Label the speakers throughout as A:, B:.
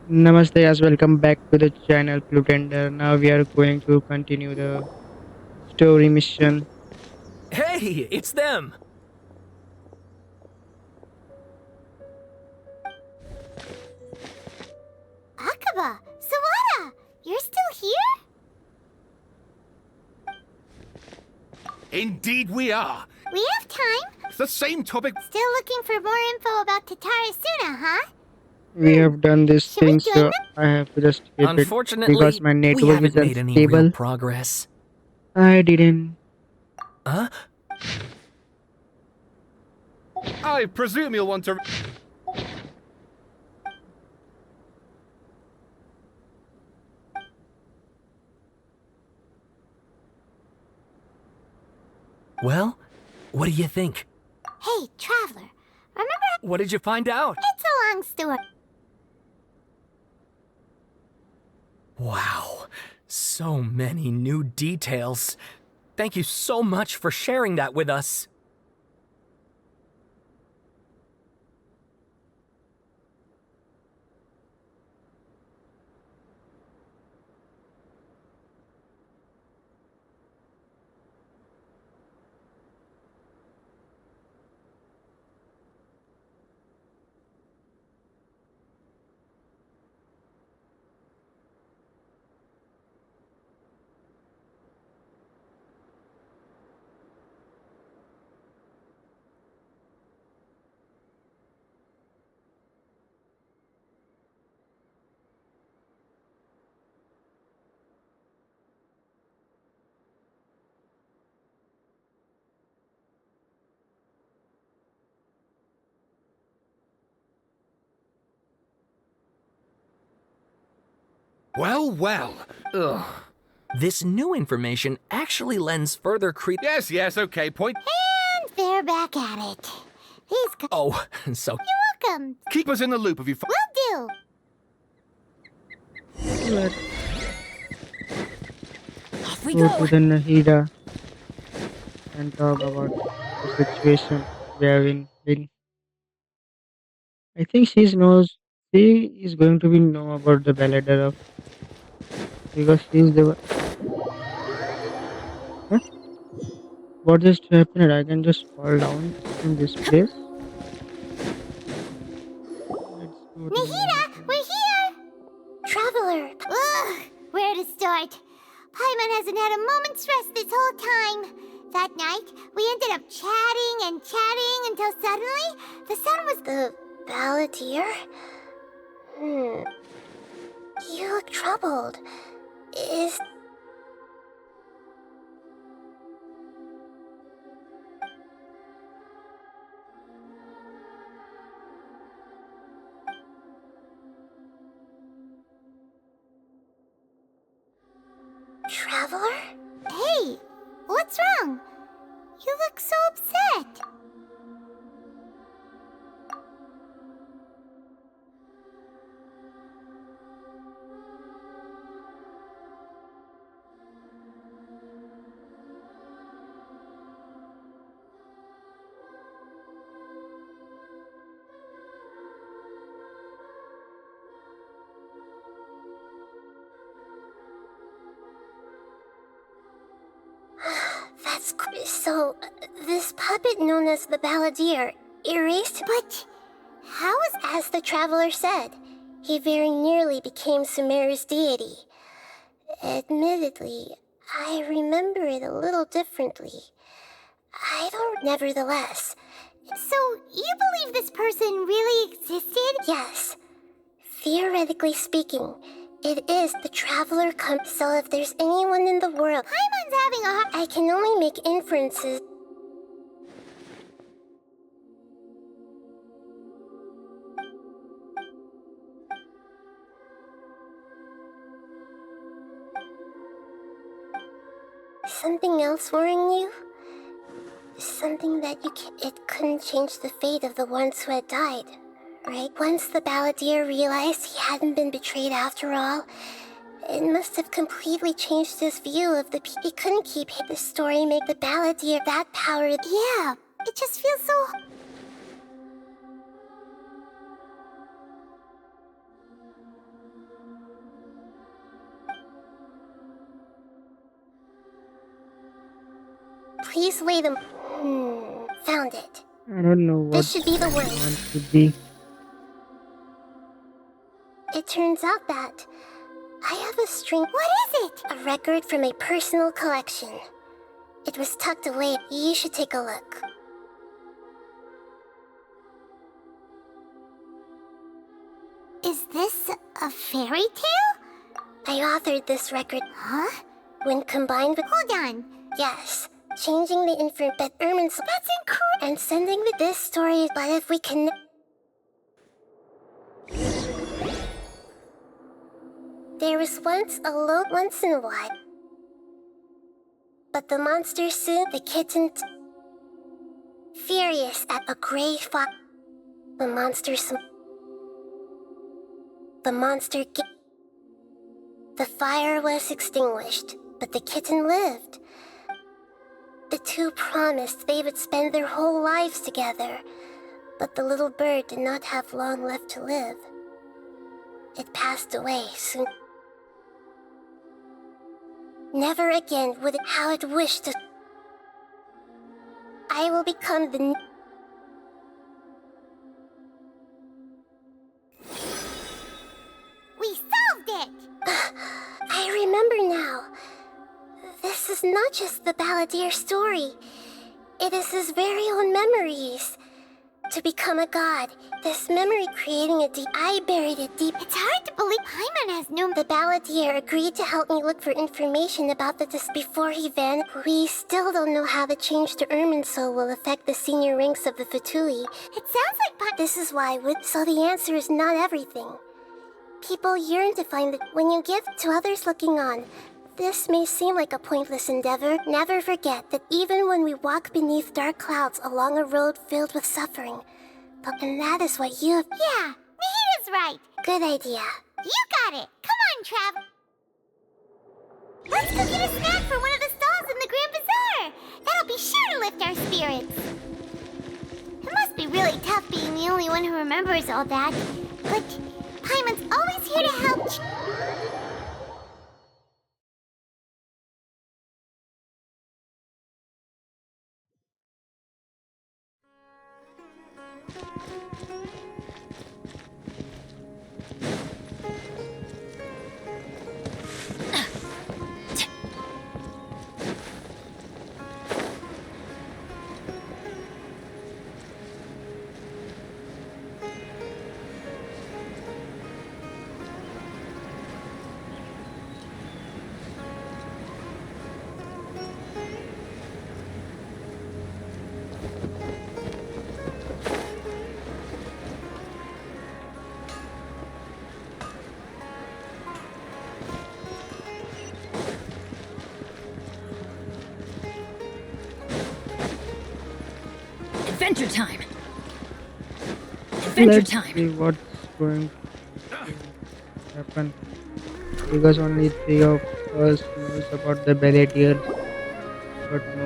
A: Namaste guys, welcome back to the channel Plutender. Now we are going to continue the story mission.
B: Hey, it's them!
C: Akaba, Sawada, you're still here?
D: Indeed we are.
C: We have time.
D: It's the same topic.
C: Still looking for more info about Tatarasuna, huh?
A: We have done this
C: Should we
A: thing,
C: join
A: so
C: them?
A: I have to just skip it because
B: Unfortunately,
A: my
B: we
A: network is
B: haven't made any real
A: unstable.
B: progress.
A: I didn't.
B: Huh?
D: I presume you'll want to...
B: Well, what do you think?
C: Hey, Traveler, remember?
B: What did you find out?
C: It's a long story.
B: Wow, so many new details. Thank you so much for sharing that with us.
D: Well, well.
B: Ugh. This new information actually lends further credence.
D: Yes, okay, point.
C: And they're back at it. These guys.
B: Oh, so
C: You're welcome.
D: Keep us in the loop if you...
C: Will do.
A: Let's
B: off we
A: go
B: go.
A: to the Nahida and talk about the situation we have been. I think she is going to be know about the ballader of because she is the huh? What just happened? I can just fall down in this place. Let's go to the
C: Nahida, we're here. Traveler. Ugh, where to start? Paimon hasn't had a moment's rest this whole time. That night, we ended up chatting and chatting until suddenly, the sun was the balladeer? You look troubled. Is... Traveler? Hey, what's wrong? You look so upset. So, this puppet known as the balladeer erased. But how is... As the traveler said, he very nearly became Sumeru's deity. Admittedly, I remember it a little differently. I don't... Nevertheless. So, you believe this person really existed? Yes. Theoretically speaking, it is the traveler so if there's anyone in the world... Paimon's having a hard... I can only make inferences. Something else worrying you? Something that it couldn't change the fate of the ones who had died, right? Once the balladeer realized he hadn't been betrayed after all, it must have completely changed his view of the He couldn't keep the story make the balladeer that power. Yeah, it just feels so... Please weigh them. Found it.
A: I don't know what
C: This should be the one.
A: one should be.
C: It turns out that I have a string. What is it? A record from a personal collection. It was tucked away. You should take a look. Is this a fairy tale? I authored this record. Huh? When combined with... Hold on. Yes. Changing the info, but Ermin's... That's incredible! And sending with this story, but if we can... There was once a lone once in a while. But the monster soon... The kitten... Furious at a gray fox... The monster... The monster... The fire was extinguished, but the kitten lived. The two promised they would spend their whole lives together, but the little bird did not have long left to live. It passed away soon. Never again would it how it wished to... I will become the... We solved it! I remember now. This is not just the balladeer story. It is his very own memories. To become a god, this memory creating a deep... I buried it deep. It's hard to believe Paimon has known... The balladeer agreed to help me look for information about the before he vanished. We still don't know how the change to Ermin's soul will affect the senior ranks of the Fatui. It sounds like this is why so the answer is not everything. People yearn to find that when you give to others looking on. This may seem like a pointless endeavor. Never forget that even when we walk beneath dark clouds along a road filled with suffering, and that is what you have... Yeah, Mahita's is right. Good idea. You got it. Come on, Trav. Let's go get a snack from one of the stalls in the Grand Bazaar. That'll be sure to lift our spirits. It must be really tough being the only one who remembers all that. But Paimon's always here to help.
E: Adventure time! Adventure
A: Let's
E: time!
A: see what's going to happen. Because only three of us knows about the balladeer, but no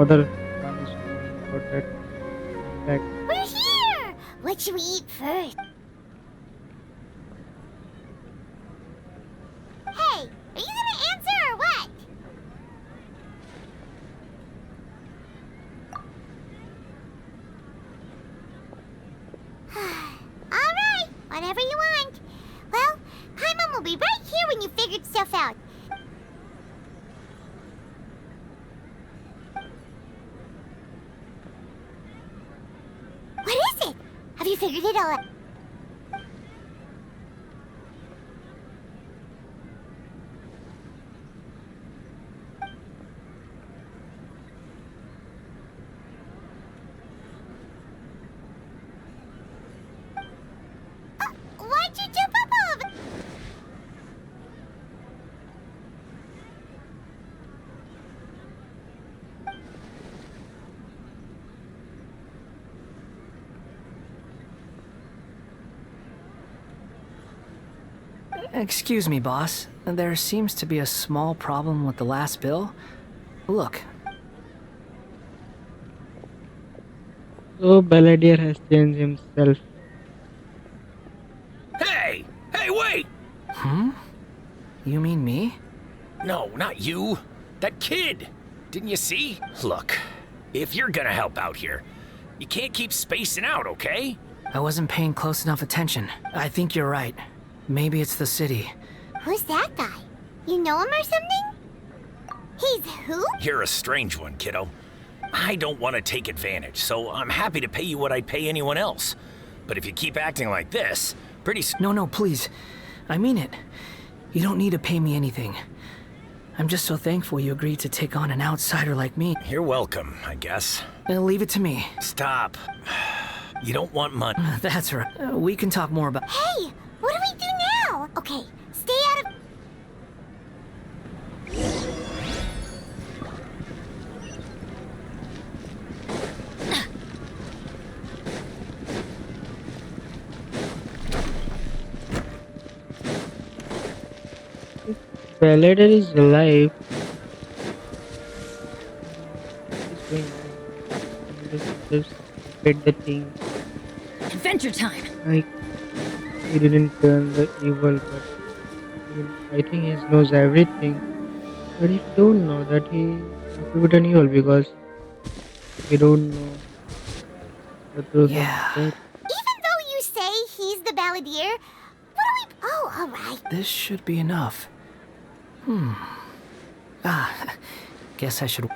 A: other one is knowing about that fact.
C: We're here! What should we eat first? Hey, are you gonna answer or what? Alright, whatever you want. Well, Paimon will be right here when you figured stuff out. What is it? Have you figured it all out? Why'd you jump up all of it?
B: Excuse me, boss. There seems to be a small problem with the last bill. Look.
A: So balladeer has changed himself.
D: Hey! Hey, wait!
B: You mean me?
D: No, not you. That kid. Didn't you see? Look, if you're gonna help out here, you can't keep spacing out, okay?
B: I wasn't paying close enough attention. I think you're right. Maybe it's the city.
C: Who's that guy? You know him or something? He's who?
D: You're a strange one, kiddo. I don't want to take advantage, so I'm happy to pay you what I'd pay anyone else. But if you keep acting like this, pretty soon...
B: No, please. I mean it. You don't need to pay me anything. I'm just so thankful you agreed to take on an outsider like me.
D: You're welcome, I guess.
B: Leave it to me.
D: Stop. You don't want money.
B: That's right. We can talk more about...
C: Hey, what do we do now? Okay, stay out of...
A: Paladin is alive. What's going on? Just get the thing.
E: Adventure time.
A: Like he didn't turn the evil, but I think he knows everything. But he don't know that he might be an evil because we don't know the truth
B: Yeah.
A: of that.
C: Even though you say he's the balladeer, what do we... Oh, alright.
B: This should be enough. Guess I should...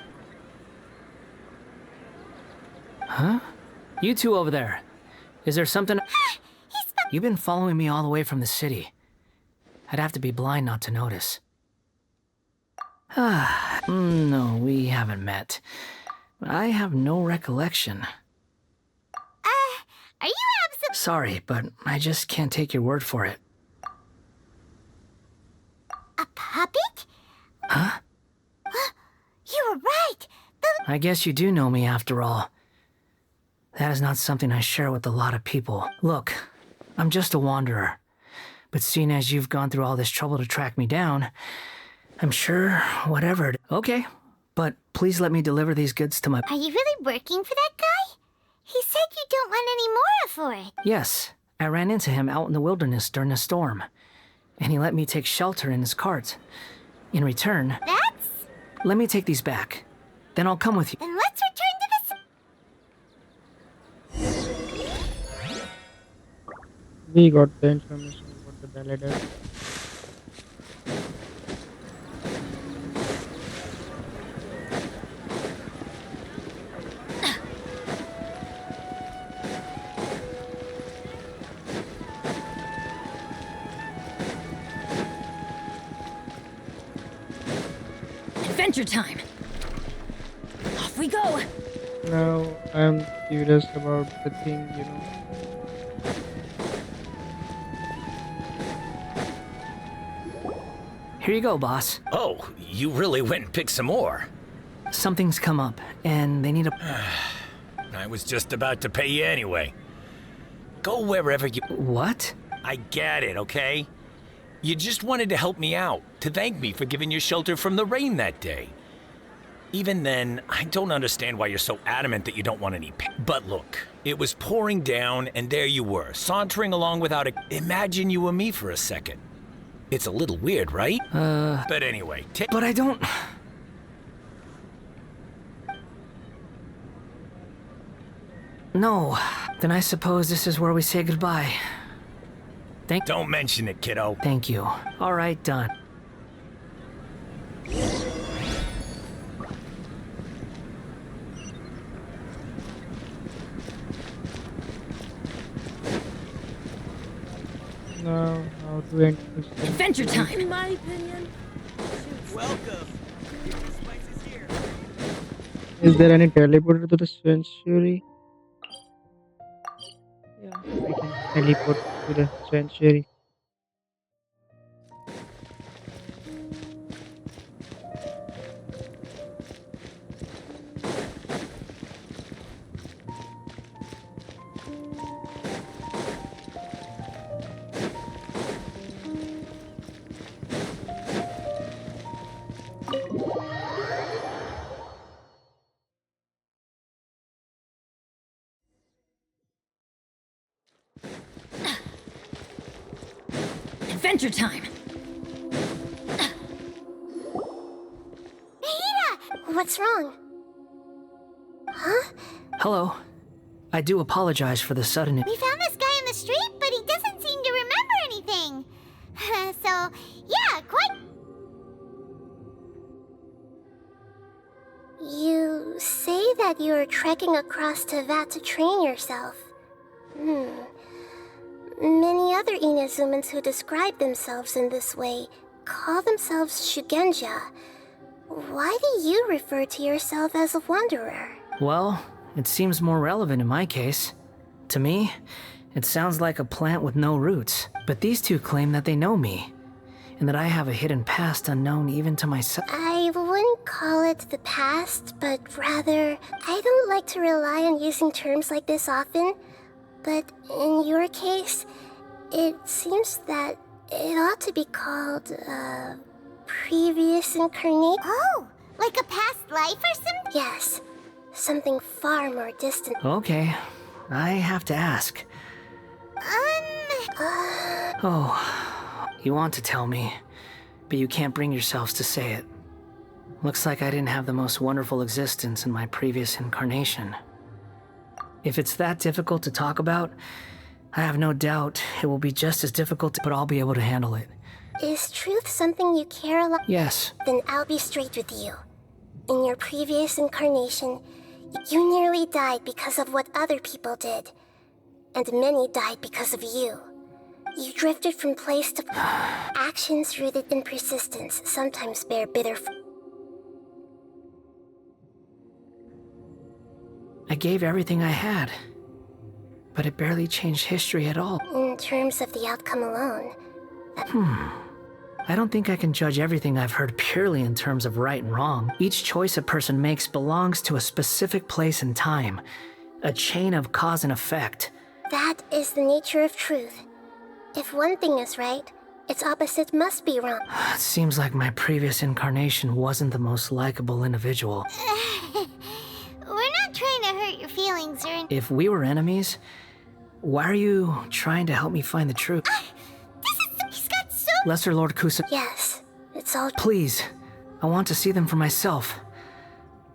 B: Huh? You two over there. Is there something... You've been following me all the way from the city. I'd have to be blind not to notice. No, we haven't met. I have no recollection.
C: Are you absolutely...
B: Sorry, but I just can't take your word for it.
C: A puppet?
B: Huh?
C: You were right.
B: I guess you do know me after all. That is not something I share with a lot of people. Look, I'm just a wanderer. But seeing as you've gone through all this trouble to track me down, I'm sure whatever... Okay, but please let me deliver these goods to my...
C: Are you really working for that guy? He said you don't want any more for it.
B: Yes, I ran into him out in the wilderness during a storm. And he let me take shelter in his cart. In return,
C: That's...
B: let me take these back. Then I'll come with you.
C: Then let's return to the...
A: We got the information about the balladeer.
E: Adventure time. Off we go.
A: Now I'm curious about the thing,
B: Here you go, boss.
D: Oh, you really went and picked some more.
B: Something's come up, and they need a...
D: I was just about to pay you anyway. Go wherever you...
B: What?
D: I get it, okay? You just wanted to help me out, to thank me for giving you shelter from the rain that day. Even then, I don't understand why you're so adamant that you don't want any pay. But look, it was pouring down, and there you were, sauntering along without a... Imagine you were me for a second. It's a little weird, right? But anyway,
B: But I don't... No. Then I suppose this is where we say goodbye.
D: Don't mention it, kiddo.
B: Thank you. All right, done.
A: Now, how to enter this thing?
E: Adventure time.
F: In my opinion,
G: Welcome. Spice is here.
A: Is there any teleporter to the sanctuary? Yeah, I can teleport to the sanctuary.
E: Adventure time.
C: Rita, What's wrong? Huh?
B: Hello. I do apologize for the sudden...
F: We found this guy in the street, but he doesn't seem to remember anything. So, yeah, quite...
C: You say that you are trekking across Teyvat to train yourself. Many other Inazumans who describe themselves in this way call themselves Shugenja. Why do you refer to yourself as a wanderer?
B: Well, it seems more relevant in my case. To me, it sounds like a plant with no roots. But these two claim that they know me, and that I have a hidden past unknown even to myself.
C: I wouldn't call it the past, but rather, I don't like to rely on using terms like this often, but in your case, it seems that it ought to be called, previous incarnate?
F: Oh, like a past life or something?
C: Yes, something far more distant.
B: Okay, I have to ask. Oh, you want to tell me, but you can't bring yourselves to say it. Looks like I didn't have the most wonderful existence in my previous incarnation. If it's that difficult to talk about, I have no doubt it will be just as difficult, but I'll be able to handle it.
C: Is truth something you care a lot?
B: Yes.
C: Then I'll be straight with you. In your previous incarnation, you nearly died because of what other people did. And many died because of you. You drifted from place to place. Actions rooted in persistence sometimes bear bitter
B: I gave everything I had, but it barely changed history at all.
C: in terms of the outcome alone.
B: I don't think I can judge everything I've heard purely in terms of right and wrong. Each choice a person makes belongs to a specific place and time, a chain of cause and effect.
C: That is the nature of truth. If one thing is right, its opposite must be wrong.
B: It seems like my previous incarnation wasn't the most likable individual.
F: We're not trying to hurt your feelings or anything.
B: If we were enemies, why are you trying to help me find the truth?
F: He's got so...
B: Lesser Lord Kusa,
C: Yes, it's all
B: please, I want to see them for myself.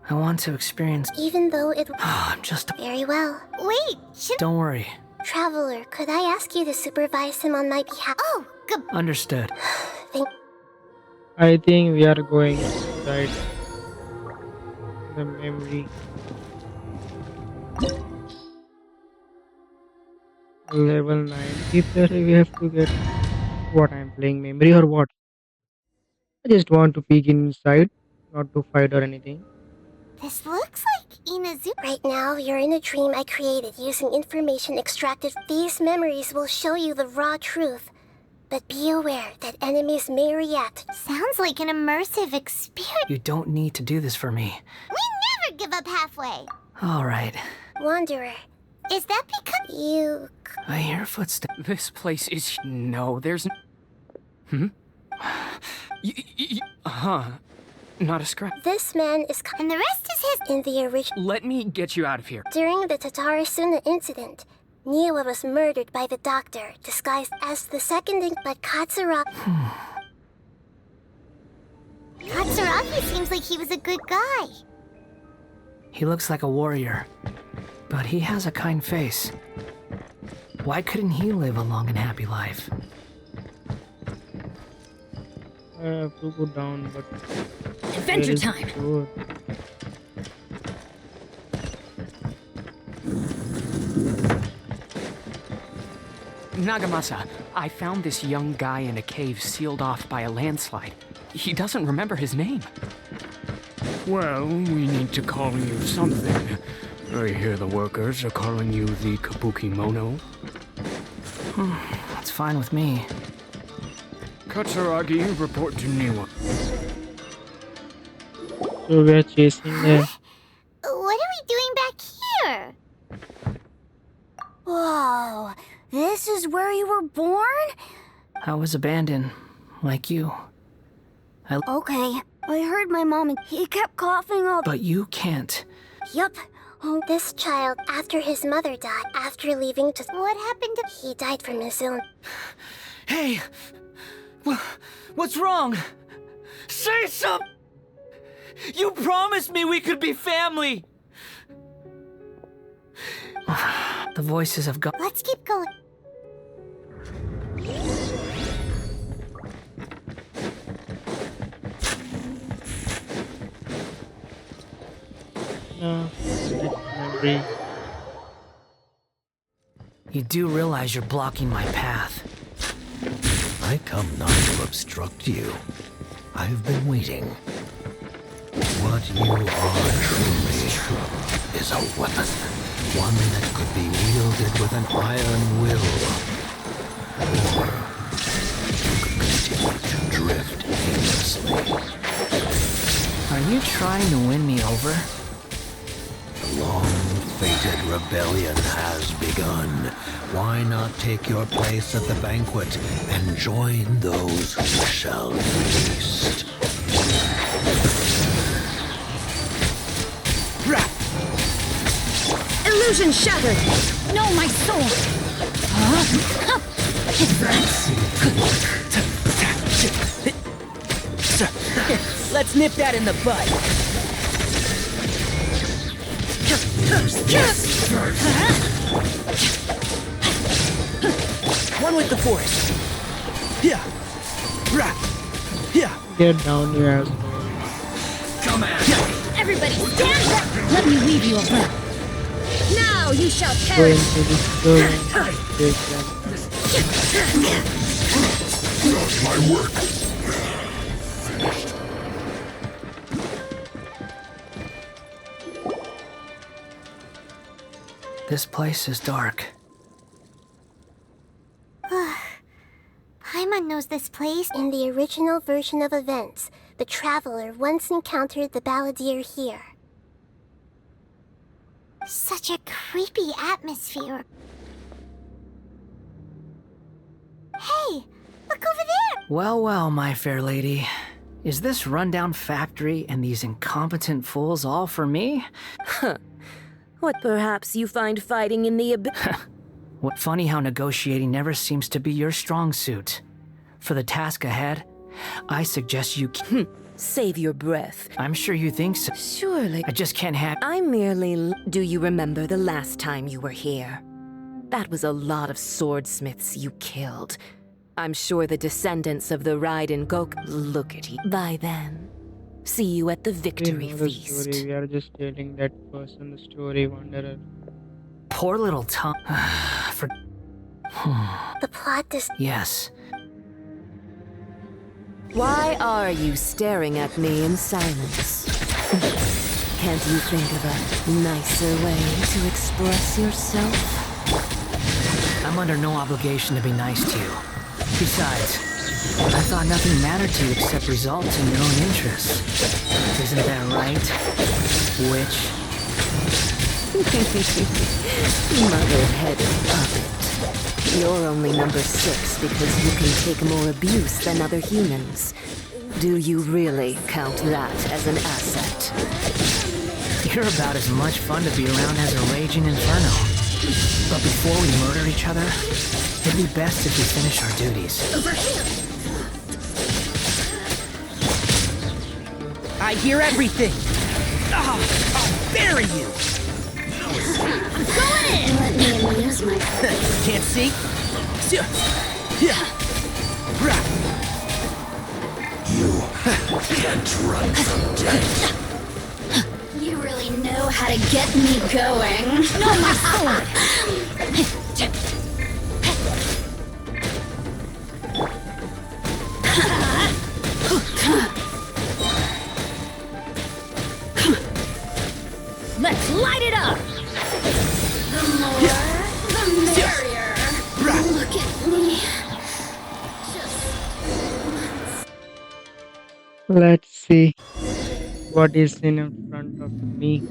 B: I want to experience...
C: even though it...
B: I'm just...
C: Very well.
F: Wait, should...
B: Don't worry.
C: Traveler, could I ask you to supervise him on my behalf?
F: Oh, good.
B: Understood.
C: Thank...
A: I think we are going inside the memory. Level 9. If there we have to get what I'm playing memory or what? I just want to peek inside, not to fight or anything.
F: This looks like Inazu.
C: Right now, you're in a dream I created using information extracted. These memories will show you the raw truth. But be aware that enemies may react.
F: Sounds like an immersive experience.
B: You don't need to do this for me.
F: We never give up halfway.
B: All right.
C: Wanderer,
F: Is that because...
C: you...
B: I hear footsteps.
H: This place is... No, there's... Not a scratch.
C: This man is...
F: And the rest is his...
C: In the original...
H: Let me get you out of here.
C: During the Tatarasuna incident, Niwa was murdered by the doctor, disguised as the second but Katsuragi...
F: Katsuragi seems like he was a good guy.
B: He looks like a warrior, but he has a kind face. Why couldn't he live a long and happy life?
A: I have to go down, but
E: Adventure
A: where is
E: time.
A: the door?
H: Nagamasa, I found this young guy in a cave sealed off by a landslide. He doesn't remember his name. Well, we need to call you something. I hear the workers are calling you the kabumimono.
B: That's fine with me.
H: Katsuragi, report to Niwa.
A: So we are chasing the...
F: What are we doing back here? Whoa, this is where you were born?
B: I was abandoned, like you.
F: Okay, I heard my mom and he kept coughing all...
B: But you can't.
F: Yup. Oh,
C: This child, after his mother died, after leaving to...
F: what happened to...
C: He died from his illness.
B: Hey! What's wrong? Say something!
G: You promised me we could be family!
B: The voices of God.
F: Let's keep going.
A: No, next memory.
B: You do realize you're blocking my path.
D: I come not to obstruct you. I've been waiting. What you are truly is a weapon. One that could be wielded with an iron will. Or you could continue to drift aimlessly.
B: Are you trying to win me over?
D: The long-fated rebellion has begun. Why not take your place at the banquet and join those who shall feast?
E: Illusion shattered! No, my sword! Huh?
G: Let's nip that in the bud. One with the force. Yeah. Yeah.
A: Get down, you asshole.
G: Come at
E: Everybody stand back! Let me weave you a web. Now you shall
A: Go
E: perish!
A: into the store and take them.
D: My work.
B: This place is dark.
F: Paimon knows this place.
C: In the original version of events, the Traveler once encountered the Balladeer here.
F: Such a creepy atmosphere. Hey, look over there!
B: Well, well, my fair lady. Is this rundown factory and these incompetent fools all for me?
I: What perhaps you find fighting in the abyss?
B: What funny how negotiating never seems to be your strong suit. For the task ahead, I suggest you
I: Save your breath.
B: I'm sure you think so.
I: Surely.
B: I just can't have.
I: I merely. Do you remember the last time you were here? That was a lot of swordsmiths you killed. I'm sure the descendants of the Raiden Gok. Look at you. By then. See you at the
A: We
I: victory
A: know the
I: feast.
A: story. We are just telling that person the story, Wanderer.
B: Poor little tongue. For.
C: The plot does.
B: Yes.
I: Why are you staring at me in silence? Can't you think of a nicer way to express yourself?
B: I'm under no obligation to be nice to you. Besides, I thought nothing mattered to you except results in your own interests. Isn't that right? Witch?
I: Mother-headed puppet. You're only number 6 because you can take more abuse than other humans. Do you really count that as an asset?
B: You're about as much fun to be around as a raging inferno. But before we murder each other, it'd be best if we finish our duties.
E: Over here!
G: I hear everything. I'll bury you.
E: I'm going in! Let me amuse my...
G: Can't see?
D: You can't run from death.
E: You really know how to get me going. No, my sword! Let's light it up! The more, the merrier. Look at me.
A: Let's see what is in front of me.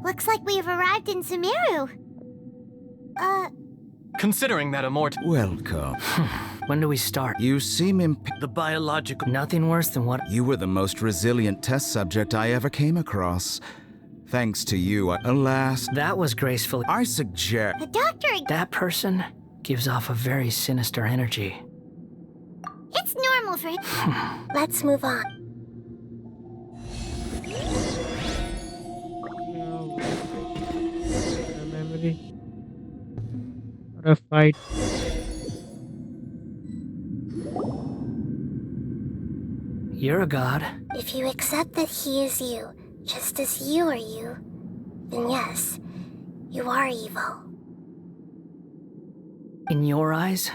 F: Looks like we've arrived in Sumeru.
J: Considering that
K: Welcome.
B: When do we start?
K: You seem
J: the biological...
B: Nothing worse than what...
K: You were the most resilient test subject I ever came across. Thanks to you, alas...
B: That was gracefully...
K: I suggest...
F: The doctor...
B: That person gives off a very sinister energy.
F: It's normal. normal for him.
C: Let's move on.
A: No, a memory or a fight.
B: You're a god.
C: If you accept that he is you, just as you are you, then yes, you are evil.
B: In your eyes,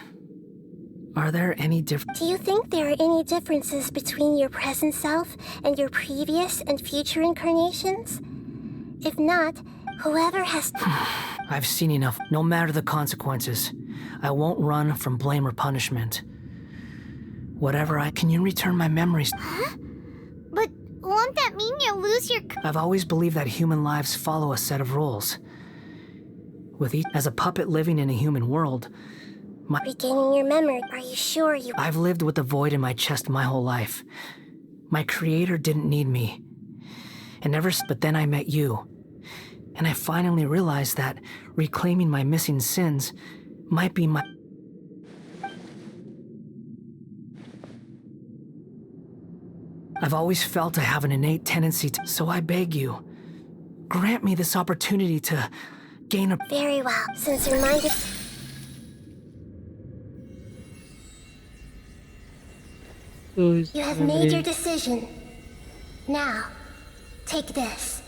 B: are there any different?
C: Do you think there are any differences between your present self and your previous and future incarnations? If not, whoever has...
B: I've seen enough. No matter the consequences, I won't run from blame or punishment. Can you return my memories?
F: Huh? But won't that mean you'll lose your...
B: I've always believed that human lives follow a set of rules. As a puppet living in a human world,
C: Regaining your memory, are you sure you...
B: I've lived with the void in my chest my whole life. My creator didn't need me. But then I met you. And I finally realized that reclaiming my missing sins might be my... I've always felt I have an innate tendency to... So I beg you, grant me this opportunity to gain a...
C: Very well, since your mind is... You have made your decision. Now, take this.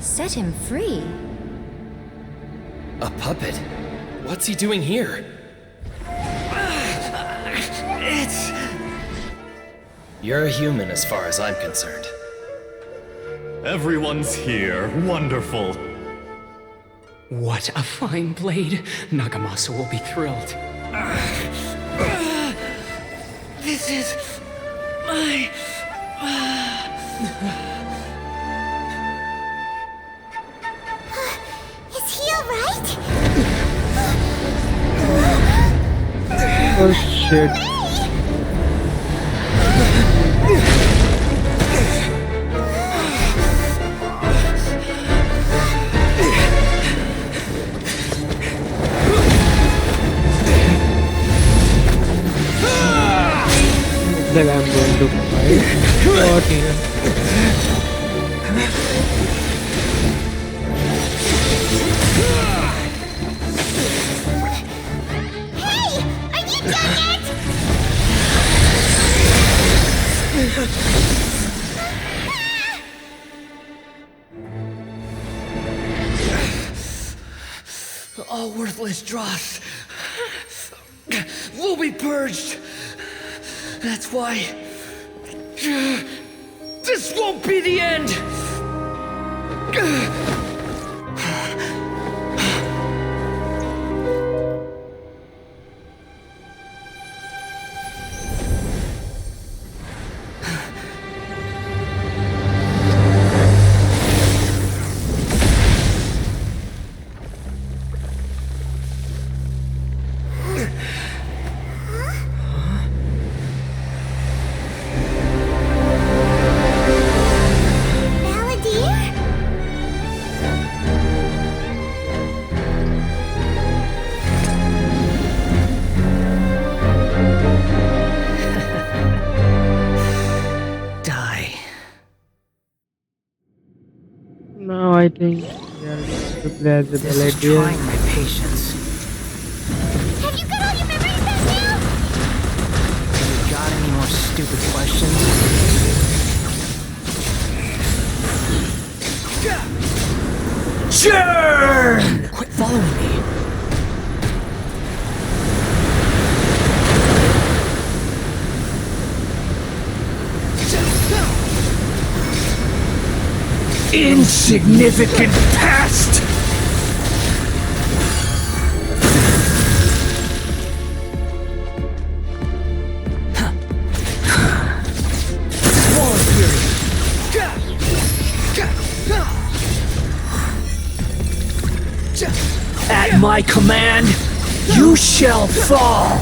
E: Set him free.
J: A puppet? What's he doing here? You're a human as far as I'm concerned.
L: Everyone's here. Wonderful.
H: What a fine blade. Nagamasa will be thrilled.
B: This is my...
F: Is he alright?
A: Oh shit. That I'm going to fight. What here?
F: Hey! Are you done yet?
J: All worthless dross will be purged. That's why this won't be the end.
A: Now I think we are going to play as a
B: This is
A: Palladia.
B: trying my patience.
F: Have you got all your memories back now?
B: You got any more stupid questions?
J: Churn!
B: Quit following me.
J: Insignificant past! At my command, you shall fall!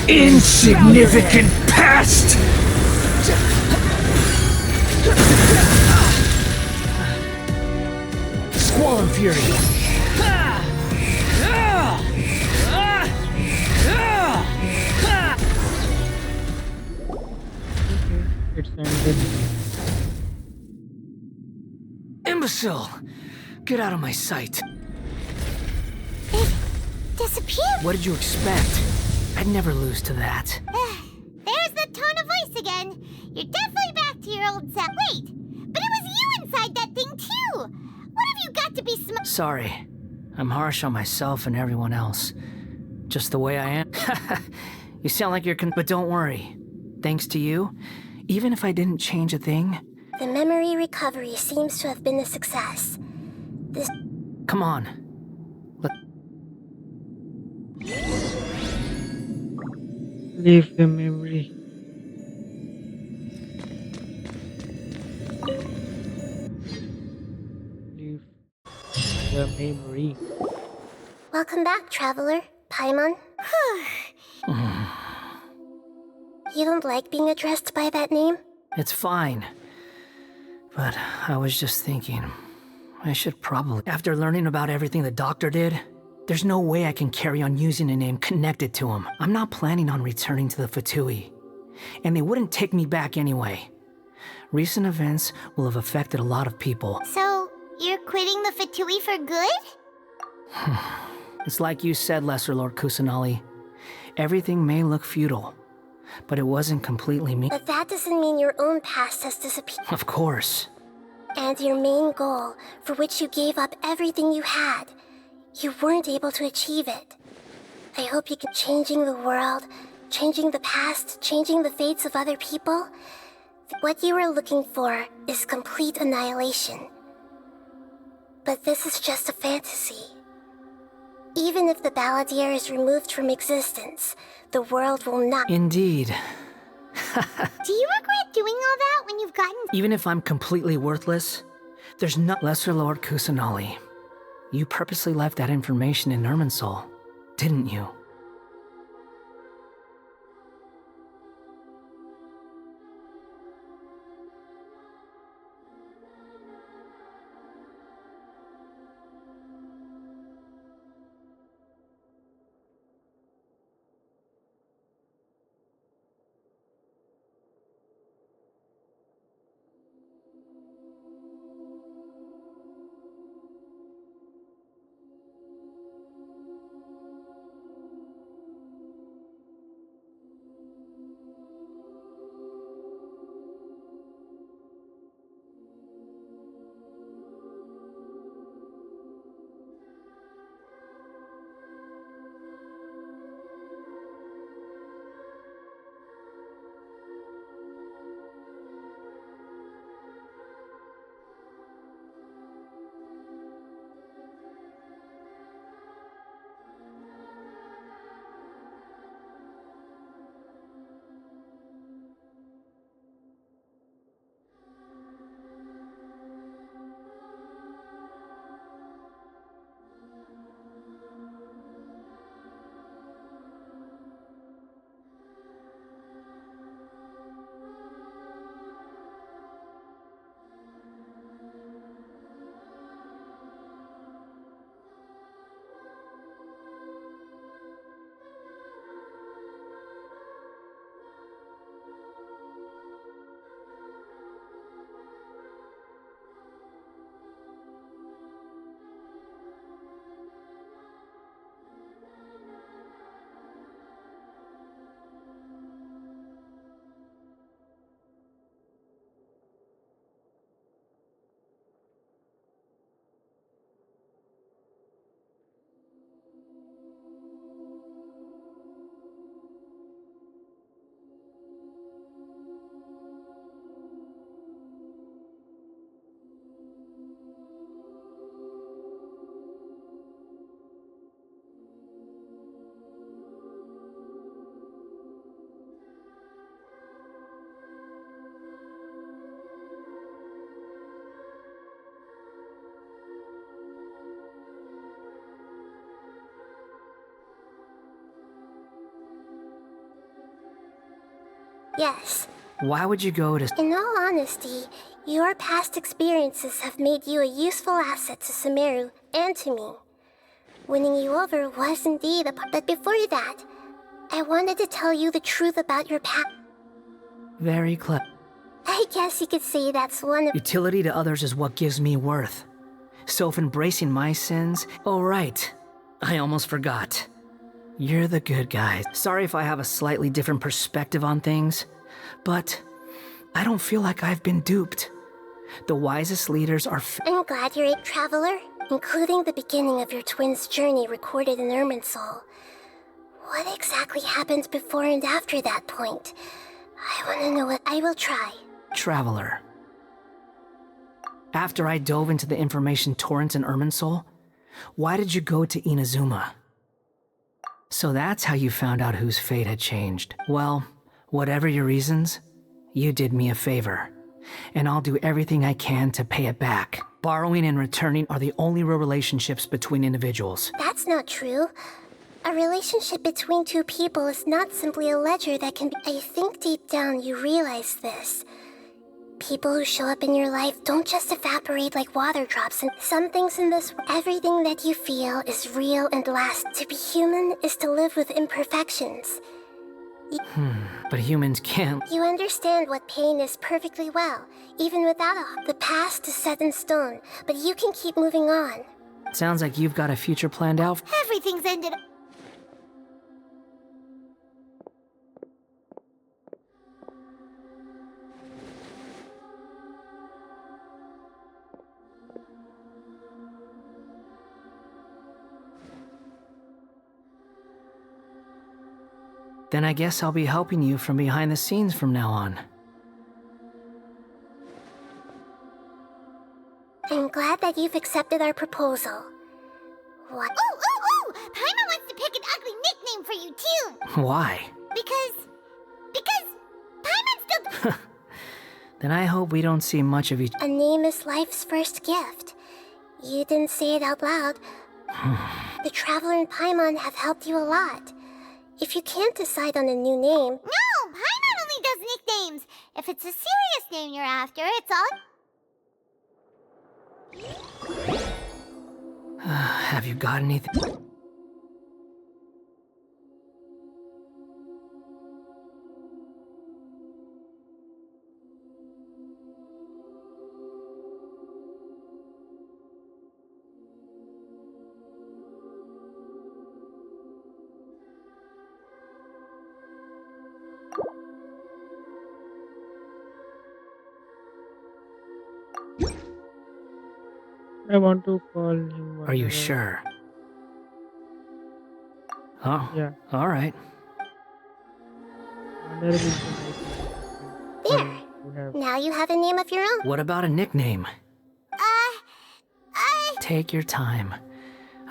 J: insignificant pest! Squall and Fury.
A: It's ended.
B: Imbecile! Get out of my sight.
F: It disappeared.
B: What did you expect? I'd never lose to that.
F: There's the tone of voice again. You're definitely back to your old self. Wait, but it was you inside that thing too. What have you got to be smart?
B: Sorry. I'm harsh on myself and everyone else. Just the way I am. You sound like you're but don't worry. Thanks to you, even if I didn't change a thing...
C: The memory recovery seems to have been a success. This...
B: Come on.
A: Leave the memory. Leave the memory.
C: Welcome back, traveler. Paimon. You don't like being addressed by that name?
B: It's fine. But I was just thinking, I should probably... After learning about everything the doctor did, there's no way I can carry on using a name connected to him. I'm not planning on returning to the Fatui, and they wouldn't take me back anyway. Recent events will have affected a lot of people.
F: So, you're quitting the Fatui for good?
B: It's like you said, Lesser Lord Kusanali. Everything may look futile, but it wasn't completely me.
C: But that doesn't mean your own past has disappeared.
B: Of course.
C: And your main goal, for which you gave up everything you had, you weren't able to achieve it. I hope you keep changing the world, changing the past, changing the fates of other people. What you were looking for is complete annihilation. But this is just a fantasy. Even if the Balladeer is removed from existence, the world will not...
B: Indeed.
F: Do you regret doing all that when you've gotten...
B: Even if I'm completely worthless, there's no... Lesser Lord Kusanali, you purposely left that information in Irminsul, didn't you?
C: Yes.
B: Why would you go to...
C: In all honesty, your past experiences have made you a useful asset to Sumeru and to me. Winning you over was indeed a part, but before that, I wanted to tell you the truth about your past.
B: Very clever.
C: I guess you could say that's one of...
B: Utility to others is what gives me worth. So if embracing my sins... Oh, right. I almost forgot. You're the good guy. Sorry if I have a slightly different perspective on things, but I don't feel like I've been duped. The wisest leaders are...
C: I'm glad you're a traveler, including the beginning of your twins' journey recorded in Irminsul. What exactly happened before and after that point? I want to know what I will try.
B: Traveler. After I dove into the information torrents in Irminsul, why did you go to Inazuma? So that's how you found out whose fate had changed. Well, whatever your reasons, you did me a favor. And I'll do everything I can to pay it back. Borrowing and returning are the only real relationships between individuals.
C: That's not true. A relationship between two people is not simply a ledger that can be... I think deep down you realize this. People who show up in your life don't just evaporate like water drops, and some things in this... Everything that you feel is real and lasts. To be human is to live with imperfections.
B: But humans can't...
C: You understand what pain is perfectly well, even without the past is set in stone, but you can keep moving on.
B: Sounds like you've got a future planned out.
F: Everything's ended.
B: Then I guess I'll be helping you from behind the scenes from now on.
C: I'm glad that you've accepted our proposal. What?
F: Ooh! Paimon wants to pick an ugly nickname for you, too!
B: Why?
F: Because Paimon's still...
B: Then I hope we don't see much of each...
C: A name is life's first gift. You didn't say it out loud. The Traveler and Paimon have helped you a lot. If you can't decide on a new name...
F: No! Paimon only does nicknames! If it's a serious name you're after, it's all...
B: Have you got anything?
A: I want to call him.
B: Are you sure? Oh,
A: Yeah.
B: all right.
A: Wonder is the nice
C: There.
A: you have.
C: Now you have a name of your own.
B: What about a nickname? Take your time.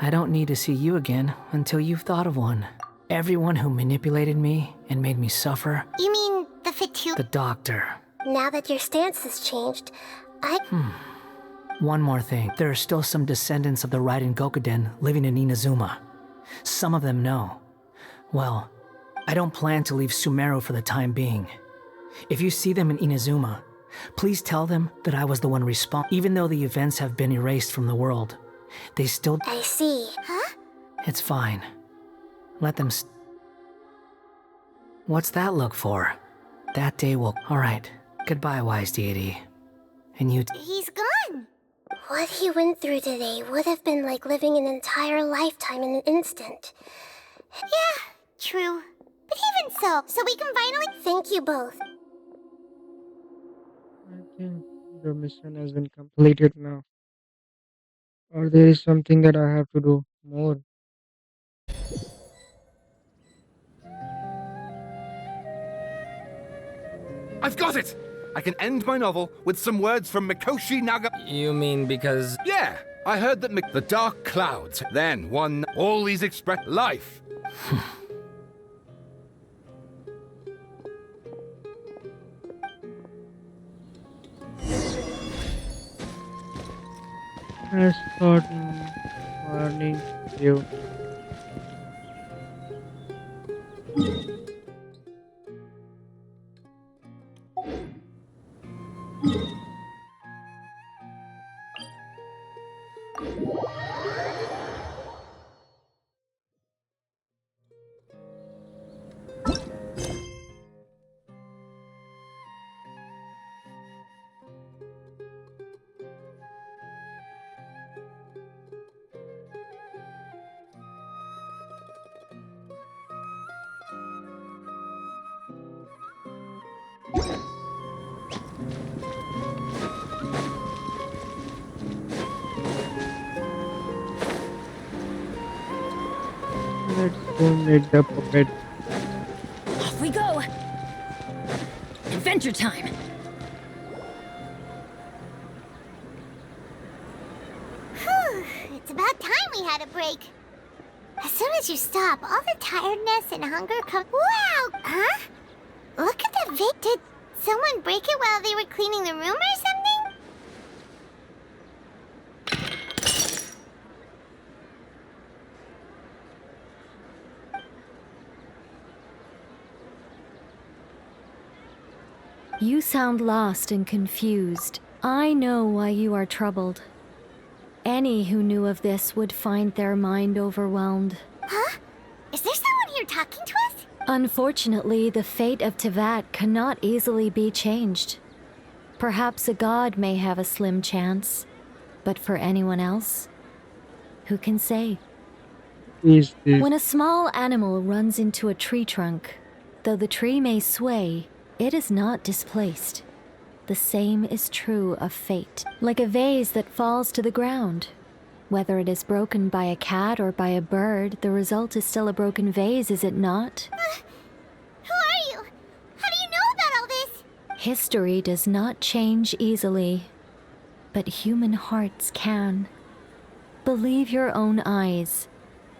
B: I don't need to see you again until you've thought of one. Everyone who manipulated me and made me suffer...
F: You mean the Fitu...
B: The doctor.
C: Now that your stance has changed,
B: One more thing. There are still some descendants of the Raiden Gokuden living in Inazuma. Some of them know. Well, I don't plan to leave Sumeru for the time being. If you see them in Inazuma, please tell them that I was the one responsible. Even though the events have been erased from the world, they still...
C: I see.
F: Huh?
B: It's fine. Let them... What's that look for? That day will... Alright. Goodbye, wise deity. And you...
F: He's gone!
C: What he went through today would have been like living an entire lifetime in an instant.
F: Yeah, true. But even so we can finally...
C: Thank you both.
A: I think the mission has been completed now. Or there is something that I have to do more.
M: I've got it! I can end my novel with some words from Mikoshi Naga.
N: You mean because...
M: Yeah, I heard that the dark clouds, then one, all these express life.
A: Has gotten warning you. Let's go meet the puppet.
E: Off we go! Adventure time!
F: Whew, it's about time we had a break. As soon as you stop, all the tiredness and hunger come. Wow! Huh? Look at the vid. Did someone break it while they were cleaning the room or something?
N: You sound lost and confused. I know why you are troubled. Any who knew of this would find their mind overwhelmed.
F: Huh? Is there someone here talking to us?
N: Unfortunately, the fate of Tevat cannot easily be changed. Perhaps a god may have a slim chance, but for anyone else, who can say?
A: Is this?
N: When a small animal runs into a tree trunk, though the tree may sway, it is not displaced. The same is true of fate. Like a vase that falls to the ground. Whether it is broken by a cat or by a bird, the result is still a broken vase, is it not?
F: Who are you? How do you know about all this?
N: History does not change easily, but human hearts can. Believe your own eyes.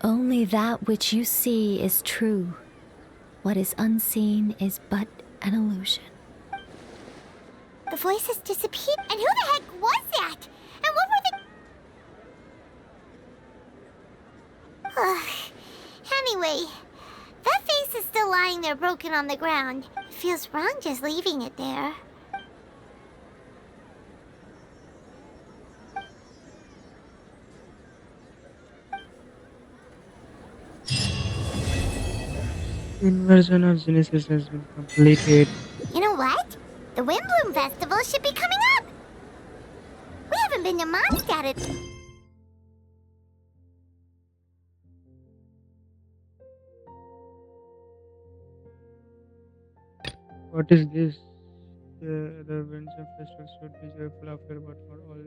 N: Only that which you see is true. What is unseen is but an illusion.
F: The voices disappeared. And who the heck was that? And what were the... Anyway, that face is still lying there broken on the ground. It feels wrong just leaving it there.
A: Inversion of Genesis has been completed.
F: You know what? The Windbloom Festival should be coming up! We haven't been to Mondstadt.
A: What is this? The Windsor Festival should be joyful after, but for all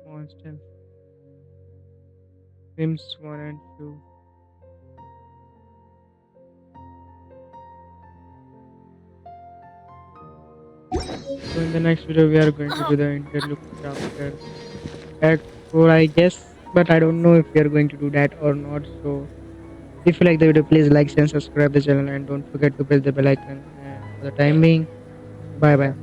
A: monsters. Hymns 1 and 2. So in the next video we are going to do the interlude chapter Act 4 I guess, but I don't know if we are going to do that or not. So if you like the video, please like and subscribe the channel and don't forget to press the bell icon. And for the time being, bye bye.